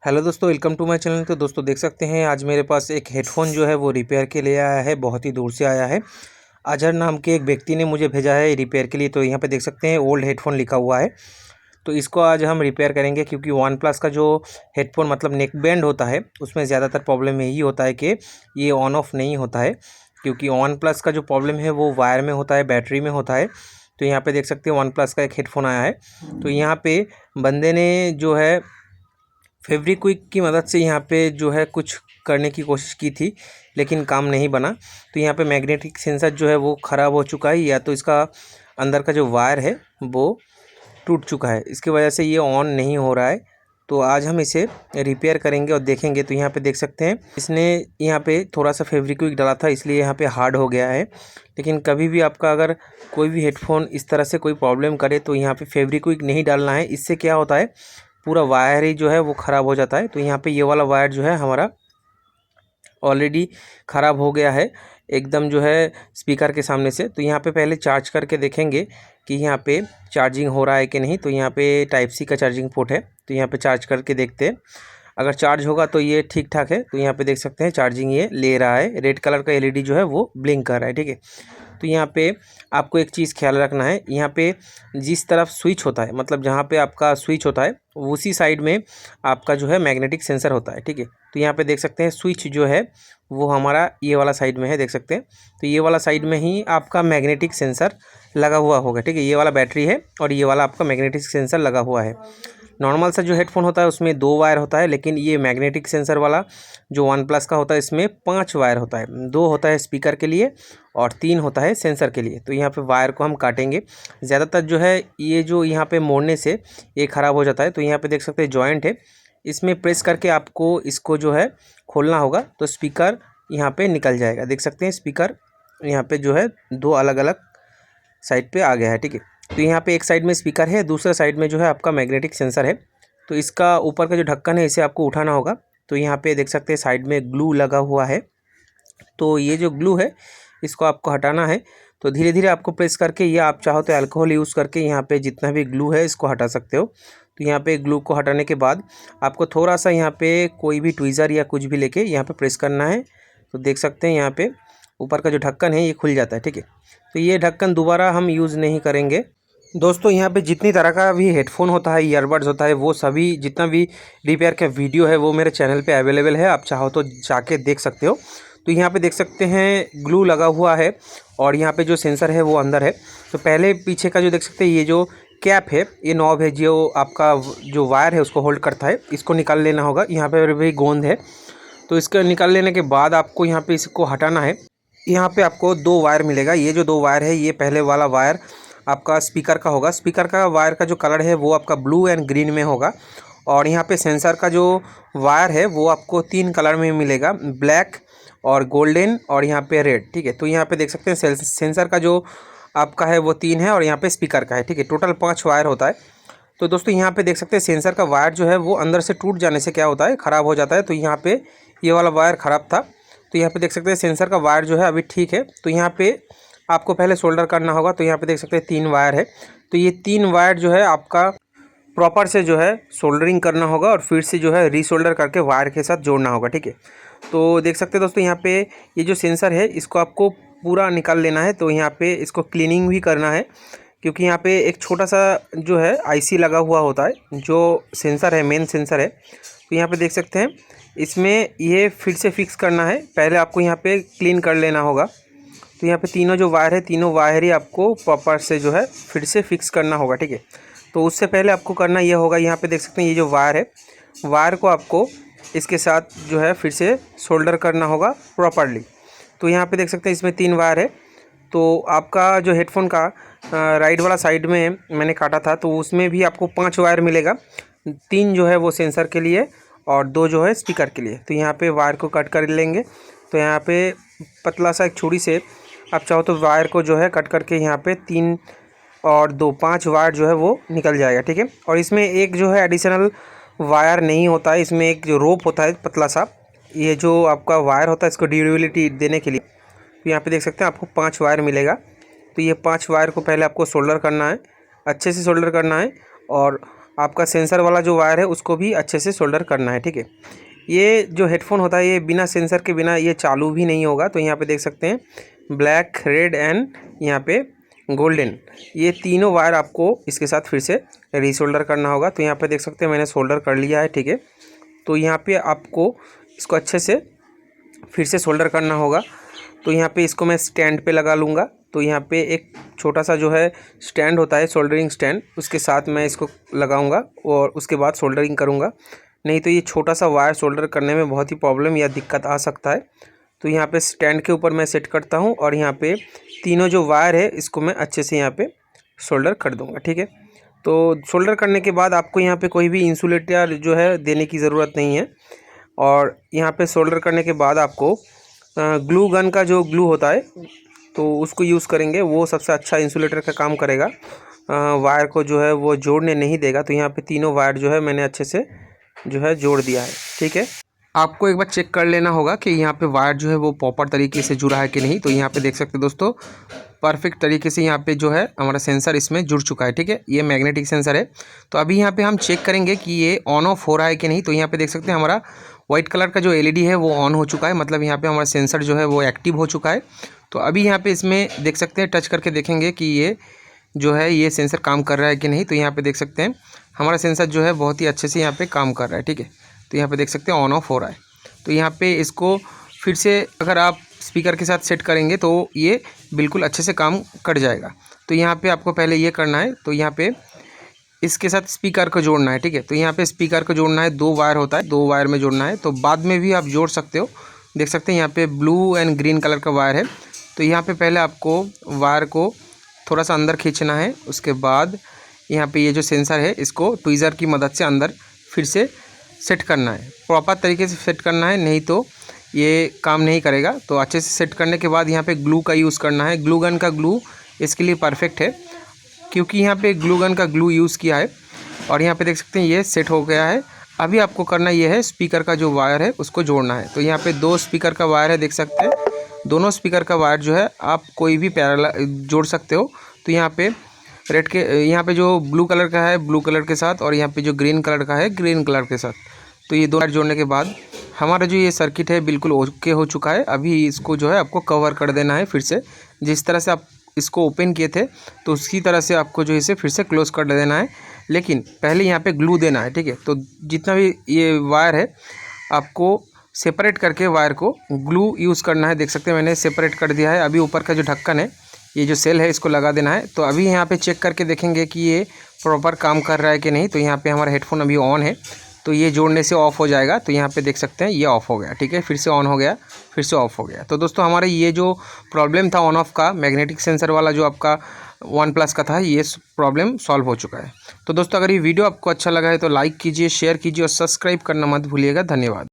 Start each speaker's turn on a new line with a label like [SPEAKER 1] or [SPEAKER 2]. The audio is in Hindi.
[SPEAKER 1] हेलो दोस्तों, वेलकम टू माय चैनल। तो दोस्तों देख सकते हैं आज मेरे पास एक हेडफ़ोन जो है वो रिपेयर के लिए आया है, बहुत ही दूर से आया है। अजहर नाम के एक व्यक्ति ने मुझे भेजा है रिपेयर के लिए। तो यहाँ पे देख सकते हैं ओल्ड हेडफ़ोन लिखा हुआ है। तो इसको आज हम रिपेयर करेंगे, क्योंकि वन प्लस का जो हेडफ़ोन मतलब नेक बैंड होता है उसमें ज़्यादातर प्रॉब्लम यही होता है कि ये ऑन ऑफ नहीं होता है। क्योंकि वन प्लस का जो प्रॉब्लम है वो वायर में होता है, बैटरी में होता है। तो यहाँ पे देख सकते हैं वन प्लस का एक हेडफ़ोन आया है। तो यहाँ पे बंदे ने जो है फेविक्विक की मदद से यहाँ पे जो है कुछ करने की कोशिश की थी, लेकिन काम नहीं बना। तो यहाँ पे मैग्नेटिक सेंसर जो है वो ख़राब हो चुका है, या तो इसका अंदर का जो वायर है वो टूट चुका है, इसकी वजह से ये ऑन नहीं हो रहा है। तो आज हम इसे रिपेयर करेंगे और देखेंगे। तो यहाँ पे देख सकते हैं इसने यहाँ पे थोड़ा सा फेविक्विक डाला था, इसलिए यहाँ पे हार्ड हो गया है। लेकिन कभी भी आपका अगर कोई भी हेडफोन इस तरह से कोई प्रॉब्लम करे तो यहाँ पे फेविक्विक नहीं डालना है। इससे क्या होता है, पूरा वायर ही जो है वो ख़राब हो जाता है। तो यहाँ पे ये वाला वायर जो है हमारा ऑलरेडी ख़राब हो गया है एकदम जो है स्पीकर के सामने से। तो यहाँ पे पहले चार्ज करके देखेंगे कि यहाँ पे चार्जिंग हो रहा है कि नहीं। तो यहाँ पे टाइप सी का चार्जिंग पोर्ट है, तो यहाँ पे चार्ज करके देखते हैं। अगर चार्ज होगा तो ये ठीक ठाक है। तो यहाँ पे देख सकते हैं चार्जिंग ये ले रहा है, रेड कलर का एलईडी जो है वो ब्लिंक कर रहा है, ठीक है। तो यहाँ पे आपको एक चीज़ ख्याल रखना है, यहाँ पे जिस तरफ स्विच होता है, मतलब जहाँ पे आपका स्विच होता है उसी साइड में आपका जो है मैग्नेटिक सेंसर होता है, ठीक है। तो यहाँ पे देख सकते हैं स्विच जो है वो हमारा ये वाला साइड में है, देख सकते हैं। तो ये वाला साइड में ही आपका मैग्नेटिक सेंसर लगा हुआ होगा, ठीक है। ये वाला बैटरी है और ये वाला आपका मैग्नेटिक सेंसर लगा हुआ है। नॉर्मल सा जो हेडफोन होता है उसमें 2 वायर होता है, लेकिन ये मैग्नेटिक सेंसर वाला जो वन प्लस का होता है इसमें 5 वायर होता है। 2 होता है स्पीकर के लिए और 3 होता है सेंसर के लिए। तो यहाँ पे वायर को हम काटेंगे। ज़्यादातर जो है ये जो यहाँ पे मोड़ने से ये ख़राब हो जाता है। तो यहाँ पे देख सकते हैं जॉइंट है, इसमें प्रेस करके आपको इसको जो है खोलना होगा, तो स्पीकर यहाँ पे निकल जाएगा। देख सकते हैं स्पीकर यहाँ पे जो है 2 अलग अलग साइड पे आ गया है, ठीक है। तो यहाँ पे एक साइड में स्पीकर है, दूसरा साइड में जो है आपका मैग्नेटिक सेंसर है। तो इसका ऊपर का जो ढक्कन है इसे आपको उठाना होगा। तो यहाँ पे देख सकते हैं साइड में ग्लू लगा हुआ है। तो ये जो ग्लू है इसको आपको हटाना है। तो धीरे धीरे आपको प्रेस करके, या आप चाहो तो अल्कोहल यूज़ करके यहाँ पे जितना भी ग्लू है इसको हटा सकते हो। तो यहाँ पे ग्लू को हटाने के बाद आपको थोड़ा सा यहाँ पे कोई भी ट्वीज़र या कुछ भी लेके यहाँ पे प्रेस करना है। तो देख सकते हैं यहाँ पे ऊपर का जो ढक्कन है ये खुल जाता है, ठीक है। तो ये ढक्कन दोबारा हम यूज़ नहीं करेंगे। दोस्तों यहाँ पे जितनी तरह का भी हेडफोन होता है, ईयरबड्स होता है, वो सभी जितना भी रिपेयर का वीडियो है वो मेरे चैनल पे अवेलेबल है, आप चाहो तो जाके देख सकते हो। तो यहाँ पे देख सकते हैं ग्लू लगा हुआ है और यहाँ पे जो सेंसर है वो अंदर है। तो पहले पीछे का जो देख सकते हैं ये जो कैप है, ये नॉब है जो आपका जो वायर है उसको होल्ड करता है, इसको निकाल लेना होगा। यहाँ पे भी गोंद है, तो इसको निकाल लेने के बाद आपको यहाँ पे इसको हटाना है। यहाँ पे आपको 2 वायर मिलेगा। ये जो 2 वायर है ये पहले वाला वायर आपका स्पीकर का होगा। स्पीकर का वायर का जो कलर है वो आपका ब्लू एंड ग्रीन में होगा। और यहाँ पे सेंसर का जो वायर है वो आपको 3 कलर में मिलेगा, ब्लैक और गोल्डन और यहाँ पे रेड, ठीक है। तो यहाँ पे देख सकते हैं सेंसर का जो आपका है वो 3 है और यहाँ पे स्पीकर का है, ठीक है। टोटल 5 वायर होता है। तो दोस्तों यहाँ पे देख सकते हैं सेंसर का वायर जो है वो अंदर से टूट जाने से क्या होता है, ख़राब हो जाता है। तो यहाँ पे ये वाला वायर ख़राब था। तो यहाँ पे देख सकते हैं सेंसर का वायर जो है अभी ठीक है। तो यहाँ पे आपको पहले सोल्डर करना होगा। तो यहाँ पे देख सकते हैं 3 वायर है। तो ये 3 वायर जो है आपका प्रॉपर से जो है सोल्डरिंग करना होगा और फिर से जो है रीसोल्डर करके वायर के साथ जोड़ना होगा, ठीक है। तो देख सकते हैं दोस्तों यहाँ पे ये जो सेंसर है इसको आपको पूरा निकाल लेना है। तो यहाँ पे इसको क्लीनिंग भी करना है, क्योंकि यहाँ पे एक छोटा सा जो है आईसी लगा हुआ होता है जो सेंसर है, मेन सेंसर है। तो यहाँ पे देख सकते हैं इसमें ये फिर से फिक्स करना है। पहले आपको यहाँ पे क्लीन कर लेना होगा। तो यहाँ पे तीनों जो वायर है, तीनों वायर ही आपको प्रॉपर से जो है फिर से फिक्स करना होगा, ठीक है। तो उससे पहले आपको करना ये होगा, यहाँ पे देख सकते हैं ये जो वायर है, वायर को आपको इसके साथ जो है फिर से सोल्डर करना होगा प्रॉपरली। तो यहाँ पे देख सकते हैं इसमें 3 वायर है। तो आपका जो हेडफोन का राइट वाला साइड में मैंने काटा था, तो उसमें भी आपको 5 वायर मिलेगा। 3 जो है वो सेंसर के लिए और 2 जो है स्पीकर के लिए। तो यहाँ पे वायर को कट कर लेंगे। तो यहाँ पे पतला सा एक छुरी से आप चाहो तो वायर को जो है कट करके यहाँ पे 3 और 2 5 वायर जो है वो निकल जाएगा, ठीक है। और इसमें एक जो है एडिशनल वायर नहीं होता है, इसमें एक जो रोप होता है पतला सा, ये जो आपका वायर होता है इसको ड्यूरेबिलिटी देने के लिए। तो यहाँ पे देख सकते हैं आपको 5 वायर मिलेगा। तो ये 5 वायर को पहले आपको सोल्डर करना है, अच्छे से सोल्डर करना है। और आपका सेंसर वाला जो वायर है उसको भी अच्छे से सोल्डर करना है। ठीक है, ये जो हेडफोन होता है ये बिना सेंसर के बिना ये चालू भी नहीं होगा। तो यहाँ पे देख सकते हैं ब्लैक, रेड एंड यहाँ पे गोल्डन, ये तीनों वायर आपको इसके साथ फिर से रीसोल्डर करना होगा। तो यहाँ पे देख सकते हैं मैंने सोल्डर कर लिया है। ठीक है, तो यहाँ पे आपको इसको अच्छे से फिर से सोल्डर करना होगा। तो यहाँ पे इसको मैं स्टैंड पे लगा लूँगा। तो यहाँ पे एक छोटा सा जो है स्टैंड होता है, सोल्डरिंग स्टैंड, उसके साथ मैं इसको लगाऊंगा और उसके बाद सोल्डरिंग करूँगा। नहीं तो ये छोटा सा वायर सोल्डर करने में बहुत ही प्रॉब्लम या दिक्कत आ सकता है। तो यहाँ पे स्टैंड के ऊपर मैं सेट करता हूँ और यहाँ पे तीनों जो वायर है इसको मैं अच्छे से यहाँ पे सोल्डर कर दूँगा। ठीक है, तो सोल्डर करने के बाद आपको यहाँ पे कोई भी इंसुलेटर जो है देने की ज़रूरत नहीं है। और यहाँ पे सोल्डर करने के बाद आपको ग्लू गन का जो ग्लू होता है तो उसको यूज़ करेंगे, वो सबसे अच्छा इंसुलेटर का काम करेगा, वायर को जो है वो जोड़ने नहीं देगा। तो यहाँ पे तीनों वायर जो है मैंने अच्छे से जो है जोड़ दिया है। ठीक है, आपको एक बार चेक कर लेना होगा कि यहाँ पे वायर जो है वो प्रॉपर तरीके से जुड़ा है कि नहीं। तो यहाँ पे देख सकते हैं दोस्तों, परफेक्ट तरीके से यहाँ पे जो है हमारा सेंसर इसमें जुड़ चुका है। ठीक है, ये मैग्नेटिक सेंसर है। तो अभी यहाँ पे हम चेक करेंगे कि ये ऑन ऑफ हो रहा है कि नहीं। तो यहाँ पे देख सकते हैं हमारा वाइट कलर का जो एलईडी है वो ऑन हो चुका है, मतलब यहाँ पे हमारा सेंसर जो है वो एक्टिव हो चुका है। तो अभी यहाँ पे इसमें देख सकते हैं, टच करके देखेंगे कि ये जो है ये सेंसर काम कर रहा है कि नहीं। तो यहाँ पे देख सकते हैं हमारा सेंसर जो है बहुत ही अच्छे से यहाँ पे काम कर रहा है। ठीक है, तो यहाँ पे देख सकते हैं ऑन ऑफ हो रहा है। तो यहाँ पे इसको फिर से अगर आप स्पीकर के साथ सेट करेंगे तो ये बिल्कुल अच्छे से काम कर जाएगा। तो यहाँ पे आपको पहले ये करना है, तो यहाँ पे इसके साथ स्पीकर को जोड़ना है। ठीक है, तो यहाँ पे स्पीकर को जोड़ना है, 2 वायर होता है, 2 वायर में जोड़ना है। तो बाद में भी आप जोड़ सकते हो। देख सकते हैं यहाँ पे ब्लू एंड ग्रीन कलर का वायर है। तो यहाँ पे पहले आपको वायर को थोड़ा सा अंदर खींचना है, उसके बाद यहाँ पे ये जो सेंसर है इसको ट्विज़र की मदद से अंदर फिर से सेट करना है, प्रॉपर तरीके से सेट करना है, नहीं तो ये काम नहीं करेगा। तो अच्छे से सेट करने के बाद यहाँ पे ग्लू का यूज़ करना है। ग्लू गन का ग्लू इसके लिए परफेक्ट है, क्योंकि यहाँ पे ग्लू गन का ग्लू यूज़ किया है। और यहाँ पे देख सकते हैं ये सेट हो गया है। अभी आपको करना ये है, स्पीकर का जो वायर है उसको जोड़ना है। तो यहाँ पे 2 स्पीकर का वायर है, देख सकते हैं दोनों स्पीकर का वायर जो है आप कोई भी पैरेलल जोड़ सकते हो। तो यहाँ पे रेड के यहाँ पे जो ब्लू कलर का है ब्लू कलर के साथ, और यहाँ पे जो ग्रीन कलर का है ग्रीन कलर के साथ। तो ये 2 वायर जोड़ने के बाद हमारा जो ये सर्किट है बिल्कुल ओके हो चुका है। अभी इसको जो है आपको कवर कर देना है फिर से, जिस तरह से आप इसको ओपन किए थे तो उसी तरह से आपको जो इसे फिर से क्लोज़ कर देना है। लेकिन पहले यहाँ पे ग्लू देना है। ठीक है, तो जितना भी ये वायर है आपको सेपरेट करके वायर को ग्लू यूज़ करना है। देख सकते हैं मैंने सेपरेट कर दिया है। अभी ऊपर का जो ढक्कन है, ये जो सेल है, इसको लगा देना है। तो अभी यहाँ पे चेक करके देखेंगे कि ये प्रॉपर काम कर रहा है कि नहीं। तो यहाँ पे हमारा हेडफोन अभी ऑन है, तो ये जोड़ने से ऑफ़ हो जाएगा। तो यहाँ पे देख सकते हैं ये ऑफ़ हो गया। ठीक है, फिर से ऑन हो गया, फिर से ऑफ़ हो गया। तो दोस्तों हमारे ये जो प्रॉब्लम था ऑन ऑफ का, मैग्नेटिक सेंसर वाला जो आपका OnePlus का था, ये प्रॉब्लम सॉल्व हो चुका है। तो दोस्तों अगर ये वीडियो आपको अच्छा लगा है तो लाइक कीजिए, शेयर कीजिए और सब्सक्राइब करना मत भूलिएगा। धन्यवाद।